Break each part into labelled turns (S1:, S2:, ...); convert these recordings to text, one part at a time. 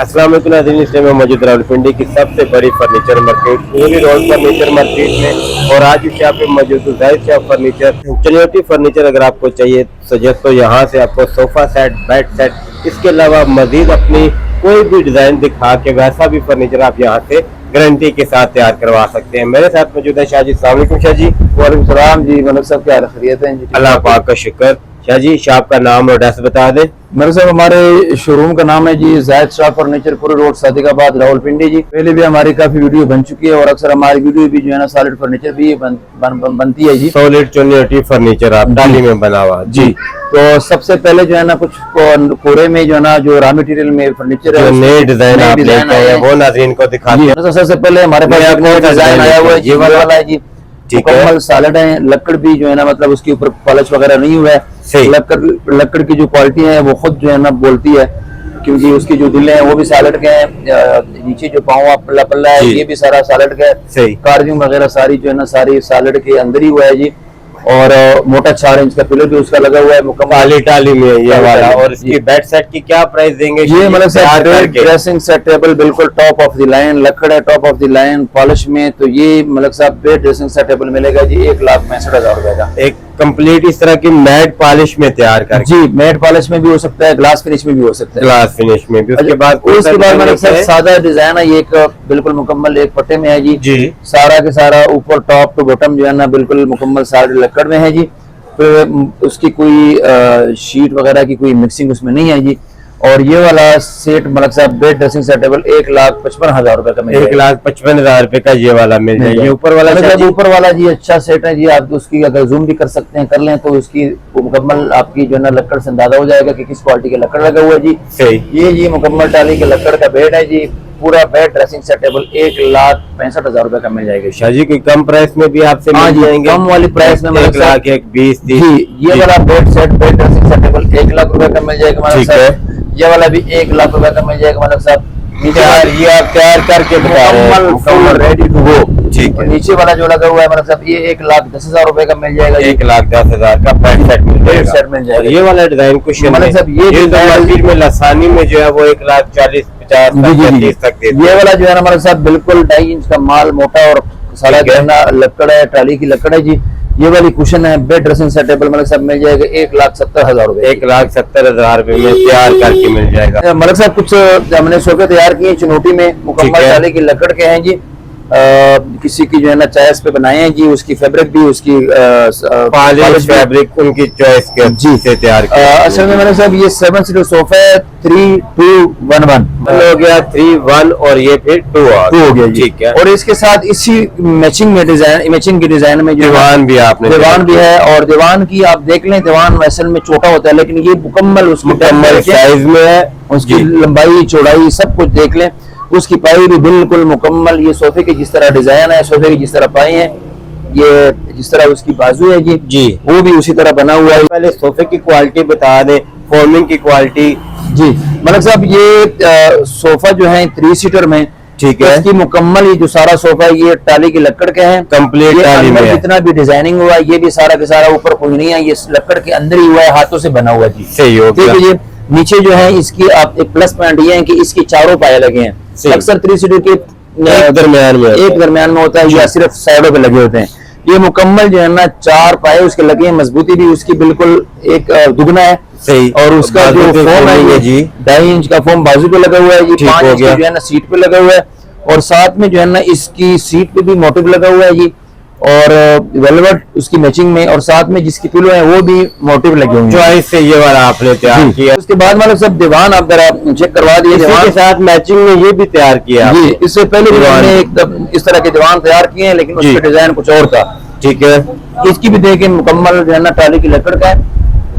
S1: अस्सलाम वालेकुम नाज़रीन, इसलिए मैं मौजूद रावलपिंडी की सबसे बड़ी फर्नीचर मार्केट पूरी रोड फर्नीचर मार्केट में। और आज इस यहाँ पे मौजूद हूँ जाहिद शाह फर्नीचर चनियोटी फर्नीचर। अगर आपको चाहिए सजेस्ट तो यहाँ से आपको सोफा सेट, बेड सेट, इसके अलावा मजीद अपनी कोई भी डिजाइन दिखा के वैसा भी फर्नीचर आप यहाँ से गारंटी के साथ तैयार करवा सकते हैं। मेरे साथ मौजूद है शाह जी। अस्सलाम वालेकुम शाह जी।
S2: वालेकुम सलाम जी। मनोज साहब क्या खैरियत है जी?
S1: अल्लाह पाक का शुक्र। शाह जी, शॉप का नाम और एड्रेस बता दें।
S2: मेरे साहब हमारे शोरूम का नाम है जी जाहिद शाह फर्नीचर, पूरे रोड सादिकाबाद रावलपिंडी जी। पहले भी हमारी काफी वीडियो बन चुकी है और अक्सर हमारी वीडियो भी जो है ना सॉलिड फर्नीचर भी बनती है जी।
S1: सॉलिड चनियोटी फर्नीचर आप टाली में बना हुआ
S2: जी। तो सबसे पहले जो है ना कुछ कोरे में जो है ना जो रॉ मटेरियल में फर्नीचर है,
S1: नए डिजाइन आप लेके आए हैं वो नाज़रीन को दिखाते हैं।
S2: सबसे पहले हमारे पास एक नया डिजाइन आया हुआ है, ये वाला है जी। मुकम्मल सॉलिड है, लकड़ भी जो है ना मतलब उसके ऊपर पॉलिश वगैरह नहीं हुआ है। लकड़ की जो क्वालिटी है वो खुद जो है ना बोलती है, क्योंकि उसकी जो दिले हैं वो भी सॉलिड के हैं। नीचे जो पाँव पल्ला पल्ला है ये भी सारा सॉलिड का है। कार्विंग वगैरह सारी जो है ना सारी सॉलिड के अंदर ही हुआ है जी। और मोटा 4 इंच का पिलर भी उसका लगा हुआ है मुकम्मल टाली में ये वाला। और इसकी बेड सेट की क्या प्राइस देंगे? ये मतलब ड्रेसिंग सेट टेबल बिल्कुल टॉप ऑफ द लाइन लकड़ है, top of the line polish में। तो ये मतलब साहब बेड ड्रेसिंग सेट टेबल मिलेगा जी 1,65,000 रुपए का। एक
S1: कंप्लीट इस तरह की मैट पॉलिश में तैयार कर
S2: जी। मैट पॉलिश में भी हो सकता है, ग्लास फिनिश में भी हो सकता है।
S1: ग्लास फिनिश में भी। उसके बाद
S2: मतलब सादा डिजाइन है, ये एक बिल्कुल मुकम्मल एक पट्टे में है जी। सारा के सारा ऊपर टॉप टू बॉटम जो है ना बिल्कुल मुकम्मल सारे लकड़ में है जी। तो उसकी कोई शीट वगैरह की कोई मिक्सिंग उसमें नहीं है जी। और ये वाला सेट मतलब साहब बेड ड्रेसिंग सेट टेबल 1,55,000 रुपए का मिलेगा।
S1: 1,55,000 रुपए का ये वाला मिल जाएगा। ऊपर वाला
S2: ऊपर वाला जी अच्छा सेट है जी। आप उसकी अगर जूम भी कर सकते हैं कर लें तो उसकी मुकम्मल आपकी जो है ना लकड़ से अंदाजा हो जाएगा कि किस क्वालिटी का लकड़ लगा हुआ है जी। ये जी मुकम्मल टाली के लकड़ का बेड है जी। पूरा बेड ड्रेसिंग सेट टेबल 1,65,000 रुपए का मिल जाएगा।
S1: शाह जी कोई कम प्राइस में भी आपसे मिल जाएंगे?
S2: कम वाली प्राइस में
S1: 1,20,000
S2: ये वाला bed set bed dressing set table 1,00,000 रुपए का मिल जाएगा। ये वाला भी 1,00,000 रुपए का मिल जाएगा। मतलब साहब
S1: ये आप तैयार करके
S2: मुकम्मल रेडी टू गो। ठीक है। नीचे वाला जो लगा हुआ है मतलब साहब ये 1,10,000 रुपए का मिल जाएगा।
S1: 1,10,000 का बेड सेट मिल जाएगा। ये वाला डिजाइन कुछ मतलब साहब ये मार्केट में लसानी में जो है वो 1,40,50,50 तक
S2: ये वाला जो है ना मतलब साहब बिल्कुल 2.5 इंच का माल मोटा और सारा जो है ना लकड़ है, ट्राली की लकड़ है जी। ये वाली कुशन है बेड ड्रेसिंग सेट टेबल मतलब साहब मिल जाएगा 1,70,000 रुपए।
S1: 1,70,000 रुपए में तैयार करके मिल जाएगा।
S2: मतलब साहब कुछ हमने सोफे तैयार किए चुनौती में, मुकम्मल टाली की लकड़ के हैं जी। किसी की जो है ना चॉइस पे बनाए हैं जी। उसकी फैब्रिक भी उसकी
S1: पॉलिश फैब्रिक उनकी चॉइस के जी से तैयार किया।
S2: असल में मैंने साहब ये 7 सीटर सोफा है 3-2-1-1
S1: हो गया 3-1 और ये फिर 2
S2: हो गया जी।
S1: ठीक है।
S2: और इसके साथ इसी मैचिंग में डिजाइन मैचिंग की डिजाइन में जो
S1: दीवान भी आपने
S2: दीवान भी है। और दीवान की आप देख लें दीवान वैसे में छोटा होता है लेकिन ये मुकम्मल
S1: मुकम्मल साइज में है।
S2: उसकी लंबाई चौड़ाई सब कुछ देख लें। उसकी पाई भी बिल्कुल मुकम्मल। ये सोफे की जिस तरह डिजाइन है, सोफे की जिस तरह पाई है, ये जिस तरह उसकी बाजू है जी वो भी उसी तरह बना हुआ है।
S1: पहले सोफे की क्वालिटी बता दें, फॉर्मिंग की क्वालिटी
S2: जी। मतलब साहब ये सोफा जो है 3 सीटर में,
S1: ठीक है,
S2: इसकी मुकम्मल ये जो सारा सोफा है ये टाली की लकड़ के हैं
S1: कंप्लीट टाली में।
S2: जितना भी डिजाइनिंग हुआ है ये भी सारा के सारा ऊपर कोई नहीं है, ये लकड़ के अंदर ही हुआ है, हाथों से बना हुआ जी।
S1: सही हो गया।
S2: ये नीचे जो है इसकी आप एक प्लस पॉइंट ये है कि इसकी चारों पाए लगे हैं। अक्सर 3 सीटर के एक दरमियान में होता है या सिर्फ साइडों पे लगे होते हैं। ये मुकम्मल जो है ना 4 पाए उसके लगे हैं। मजबूती भी उसकी बिल्कुल एक दुगना है।
S1: सही।
S2: और उसका जो फोम है ये जी 2.5 इंच का फोम बाजू पे लगा हुआ है जी। 5 इंच जो है ना सीट पे लगा हुआ है। और साथ में जो है ना इसकी सीट पे भी मोटिव लगा हुआ है जी। और वेलवेट उसकी मैचिंग में और साथ में जिसकी पिलो है वो भी मोटिव लगे हुए हैं।
S1: चॉइस से ये वाला आपने तैयार किया।
S2: उसके बाद मतलब सब दीवान आप जरा चेक करवा दिए।
S1: दीवान के साथ मैचिंग में ये भी तैयार किया जी।
S2: इससे पहले हमने एक इस तरह के दीवान तैयार किए हैं लेकिन उसका डिजाइन कुछ और था।
S1: ठीक है।
S2: इसकी भी देखें मुकम्मल जो है ना टाली की लकड़ का है।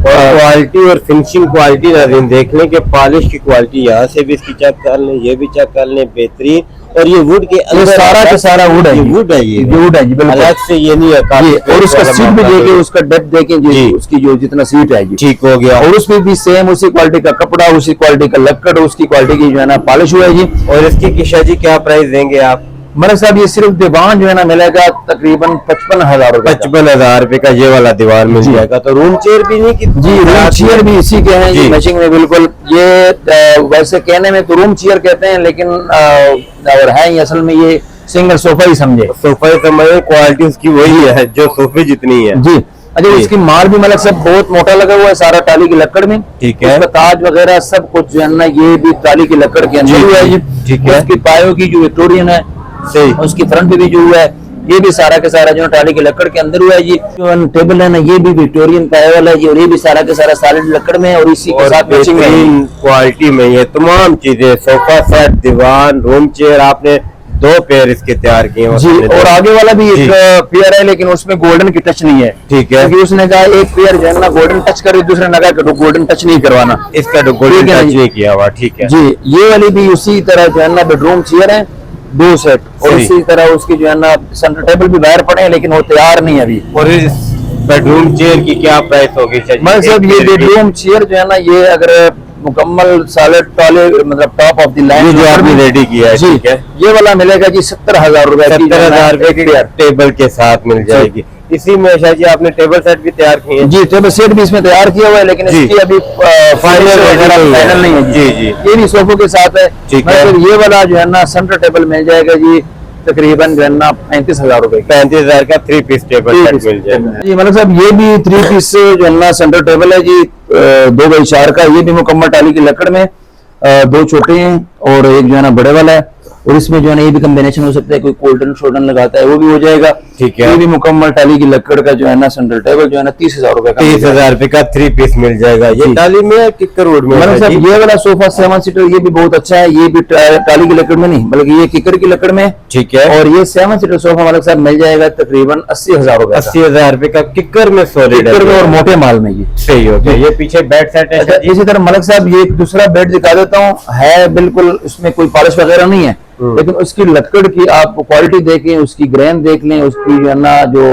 S1: और क्वालिटी और फिनिशिंग क्वालिटी नाज़रीन देख लें कि पॉलिश की क्वालिटी यहाँ से भी इसकी चेक कर लें, ये भी चेक कर लें, बेहतरीन। और ये वुड के अंदर
S2: सारा का सारा वुड है।
S1: वुड है ये
S2: वुड है जी बिल्कुल।
S1: अलग से ये नहीं है।
S2: और उसका सीट भी देखें, उसका डेप्थ देखें जी, उसकी जो जितना सीट है जी।
S1: ठीक हो गया।
S2: और उसमें भी सेम उसी क्वालिटी का कपड़ा, उसी क्वालिटी का लकड़, उसकी क्वालिटी की जो है ना पॉलिश हुआ है जी।
S1: और इसकी किशा जी क्या प्राइस देंगे आप?
S2: मलिक साहब ये सिर्फ दीवान जो है ना मिलेगा तकरीबन 55,000 रुपए।
S1: 55,000 रुपए का ये वाला दीवार मिल जाएगा। तो रूम चेयर भी नहीं
S2: जी, रूम चेयर भी इसी के हैं जी, मैचिंग में बिल्कुल। ये वैसे कहने में तो रूम चेयर कहते हैं, लेकिन और है असल में ये सिंगल सोफा ही समझे।
S1: सोफा ही समझे, क्वालिटी उसकी वही है जो सोफे जितनी है
S2: जी। अच्छा, इसकी माल भी मतलब सब बहुत मोटा लगा हुआ है, सारा टाली की लकड़ में।
S1: ठीक है।
S2: उसका ताज वगैरह सब कुछ जो है ना ये भी टाली की लकड़ के अंदर हुआ है जी।
S1: ठीक है।
S2: उसकी पायों की जो विक्टोरियन है
S1: सही,
S2: उसकी फ्रंट पे भी जो हुआ है ये भी सारा के सारा जो टाली की लकड़ के अंदर हुआ है जी। जो टेबल है ना ये भी विक्टोरियन पाया वाला है जी, और ये भी सारा के सारा सॉलिड लकड़ में है, और इसी के साथ मैचिंग में
S1: क्वालिटी में ये तमाम चीजें, सोफा सेट, दीवान, रूम चेयर, आपने 2 पेयर इसके तैयार किए हैं
S2: जी। और आगे वाला भी एक पेयर है, लेकिन उसमें गोल्डन की टच नहीं है।
S1: ठीक है।
S2: क्योंकि उसने कहा एक पेयर जो है ना गोल्डन टच करे, दूसरे ने कहा कि गोल्डन टच नहीं करवाना,
S1: इसका गोल्डन टच नहीं किया हुआ। ठीक है
S2: जी। ये वाली भी उसी तरह जो है ना बेडरूम चेयर है 2 सेट, और इसी तरह उसकी जो है ना सेंटर टेबल भी बाहर पड़े हैं, लेकिन वो तैयार नहीं है अभी।
S1: और इस बेडरूम चेयर की क्या प्राइस होगी
S2: मतलब साहब ये बेडरूम चेयर जो है ना ये अगर मुकम्मल सॉलिड टॉले मतलब टॉप ऑफ द लाइन
S1: जो आपने रेडी किया है, ठीक है,
S2: ये वाला मिलेगा जी 70,000 रुपए।
S1: 70,000 रुपए की टेबल के साथ मिल जाएगी। इसी में शायद जी आपने टेबल सेट भी तैयार किए हैं
S2: जी, टेबल सेट भी इसमें तैयार किया हुआ है, लेकिन इसकी अभी फाइनल नहीं है
S1: जी जी।
S2: ये भी सोफों के साथ है।
S1: ठीक है।
S2: मतलब ये वाला जो है ना सेंटर टेबल मिल जाएगा जी तकरीबन जो है ना 35,000 रुपए।
S1: 35,000 का 3 पीस टेबल सेट मिल जाएगा
S2: जी। मतलब साहब ये भी 3 पीस जो है ना सेंटर टेबल है जी 2x4 का, ये भी मुकम्मल टाली की लकड़ में, 2 छोटे हैं और एक जो है ना बड़े वाला है, और इसमें जो है ना ये भी कॉम्बिनेशन हो सकता है, कोई गोल्डन शोल्डन लगाता है वो भी हो जाएगा।
S1: ठीक है।
S2: ये भी मुकम्मल टाली की लकड़ का जो है ना सेंटर टेबल जो है ना 30,000 रुपए का।
S1: 30,000 रुपए का 3 पीस मिल जाएगा। ये टाली में है किकर वुड में?
S2: मतलब साहब ये वाला सोफा 7 सीटर ये भी बहुत अच्छा है, ये भी टाली की लकड़ में नहीं बल्कि ये किकर की लकड़ में।
S1: ठीक है।
S2: और ये 7 सीटर सोफा मतलब साहब मिल जाएगा तकरीबन 80,000 रुपए।
S1: 80,000 रुपए का किकर में सॉलिड
S2: किकर में और मोटे माल में ये
S1: सही हो गया। ये पीछे बेड सेट है।
S2: अच्छा, इसी तरह मलिक साहब ये एक दूसरा बेड दिखा देता हूँ, है बिल्कुल उसमें कोई पॉलिश वगैरह नहीं है, लेकिन उसकी लकड़ की आप क्वालिटी देखें, उसकी ग्रेन देख लें, उसकी जो है ना जो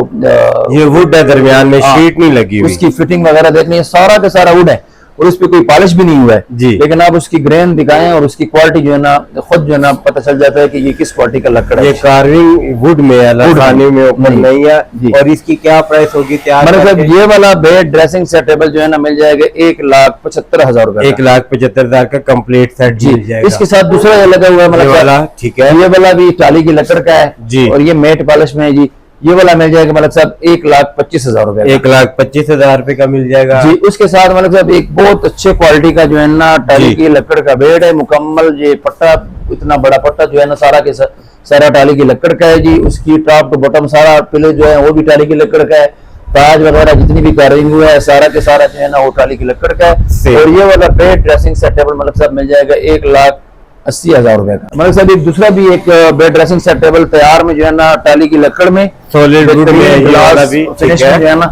S1: ये वुड है, दरमियान में शीट नहीं लगी हुई,
S2: उसकी फिटिंग वगैरह देख लें, सारा का सारा वुड है और उस पर कोई पॉलिश भी नहीं हुआ है
S1: जी।
S2: लेकिन आप उसकी ग्रेन दिखाएं और उसकी क्वालिटी जो है ना खुद जो है ना पता चल जाता है कि ये किस क्वालिटी का लकड़ है।
S1: ये कार्विंग वुड में है, लखानी में ऊपर नहीं है। और इसकी क्या प्राइस होगी तैयार?
S2: मतलब ये वाला बेड ड्रेसिंग सेट टेबल जो है ना मिल जाएगा 1,75,000 रुपए।
S1: 1,75,000 का कंप्लीट सेट मिल जाएगा।
S2: इसके साथ दूसरा ये लगा हुआ है मतलब
S1: वाला, ठीक है,
S2: ये वाला भी टाली की लकड़ का है
S1: जी,
S2: और ये मेट पॉलिश में है जी। ये वाला मिल जाएगा मतलब साहब 1,25,000 रुपए।
S1: 1,25,000 रुपए का मिल जाएगा
S2: जी। उसके साथ मतलब साहब एक बहुत अच्छे क्वालिटी का जो है ना टाली की लकड़ का बेड है, मुकम्मल ये पट्टा, इतना बड़ा पट्टा जो है ना सारा के सारा टाली की लकड़ का है जी। उसकी टॉप टू बॉटम सारा पिले जो है वो भी टाली की लकड़ का है, ताज वगैरह जितनी भी कार्विंग हुआ है सारा के सारा जो है ना वो टाली की लकड़ का है। और ये वाला बेड ड्रेसिंग सेट टेबल मतलब साहब मिल जाएगा 1,80,000 रुपए का। मतलब साहब एक दूसरा भी एक बेड ड्रेसिंग सेट टेबल तैयार में जो है ना टाली की लकड़ में
S1: सॉलिड वुड में, ये वाला भी
S2: फिनिश में जो है ना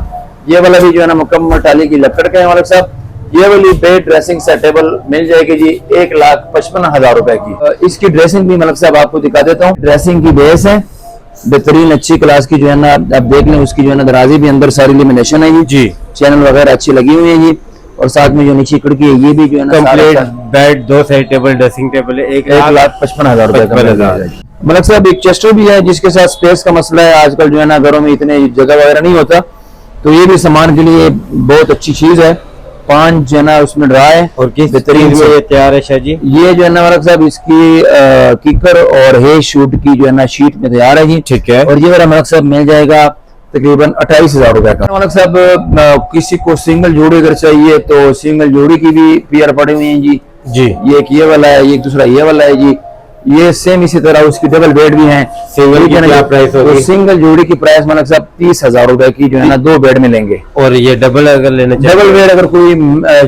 S2: ये वाला भी जो है ना मुकम्मल टाली की लकड़ का है। मतलब साहब ये वाली बेड ड्रेसिंग सेट टेबल मिल जाएगी जी 1,55,000 रुपए की। इसकी ड्रेसिंग भी मतलब साहब आपको दिखा देता हूँ। ड्रेसिंग की बेस है बेहतरीन अच्छी क्लास की जो है ना, आप देख लें उसकी जो है ना दराजी भी अंदर सारी लेमिनेशन है जी, चैनल वगैरह अच्छी लगी हुई है जी। और साथ में जो नीचे खिड़की है ये भी जो है ना
S1: complete bed, 2 side table, dressing table है।
S2: 1,55,000 रुपए का। मतलब साहब एक चेस्टर भी है जिसके साथ स्पेस का मसला है, आजकल जो है ना घरों में इतने जगह वगैरह नहीं होता, तो ये भी सामान के लिए बहुत अच्छी चीज है। 5 जो है ना उसमें ड्रा है और किस बेहतरीन से ये तैयार है शाह जी। ये जो है ना मतलब साहब इसकी किकर और हे शूट की जो है ना शीट में तैयार है जी। ठीक है। और ये वाला मतलब साहब मिल जाएगा तकरीबन 28,000 रुपए का। मतलब साहब किसी को सिंगल जोड़ी अगर चाहिए तो सिंगल जोड़ी की भी पेयर पड़ी हुई है जी। ये एक ये वाला है, एक दूसरा ये वाला है जी। ये सेम इसी तरह उसकी डबल बेड भी है। सिंगल की क्या प्राइस होगी? सिंगल जोड़ी की प्राइस मतलब साहब 30,000 रुपए की जो है ना 2 बेड में लेंगे। और ये डबल अगर लेना चाहिए, डबल बेड अगर कोई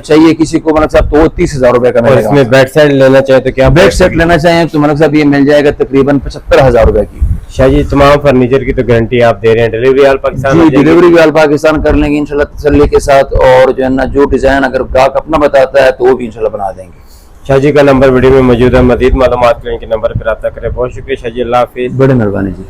S2: चाहिए किसी को मतलब साहब तो 30,000 रुपए का मिलेगा। इसमें बेड सेट लेना चाहे तो क्या बेड सेट लेना चाहे तो मतलब साहब ये मिल जाएगा तकरीबन 75,000 रुपए की। शाह जी तमाम फर्नीचर की तो गारंटी आप दे रहे हैं, डिलीवरी ऑल पाकिस्तान? डिलीवरी भी ऑल पाकिस्तान कर लेंगे इंशाल्लाह तसल्ली के साथ। और जो है ना जो डिजाइन अगर ग्राहक अपना बताता है तो वो भी इंशाल्लाह बना देंगे। शाह जी का नंबर वीडियो में मौजूद है, मजीद मालूमात के लिए इनके नंबर पर रब्ता करें। बहुत शुक्रिया शाह जी, अल्लाह हाफिज़। बड़ी मेहरबानी जी।